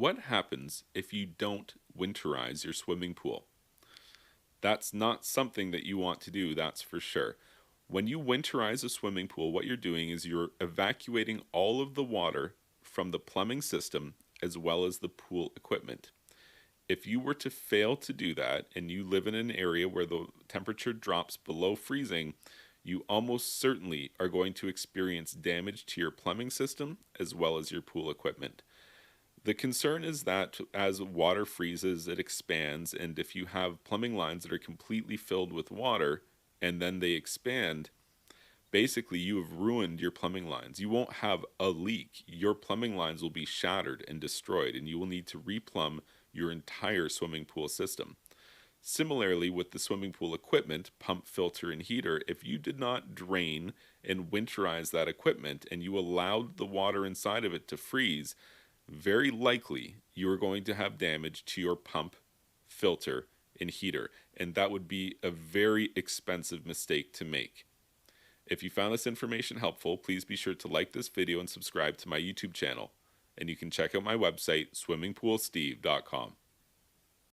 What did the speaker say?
What happens if you don't winterize your swimming pool? That's not something that you want to do, that's for sure. When you winterize a swimming pool, what you're doing is you're evacuating all of the water from the plumbing system as well as the pool equipment. If you were to fail to do that and you live in an area where the temperature drops below freezing, you almost certainly are going to experience damage to your plumbing system as well as your pool equipment. The concern is that as water freezes, it expands, and if you have plumbing lines that are completely filled with water and then they expand, basically you have ruined your plumbing lines. You won't have a leak. Your plumbing lines will be shattered and destroyed, and you will need to replumb your entire swimming pool system. Similarly, with the swimming pool equipment, pump, filter, and heater, if you did not drain and winterize that equipment and you allowed the water inside of it to freeze, very likely you are going to have damage to your pump, filter, and heater, and that would be a very expensive mistake to make. If you found this information helpful, please be sure to like this video and subscribe to my YouTube channel. And you can check out my website, swimmingpoolsteve.com.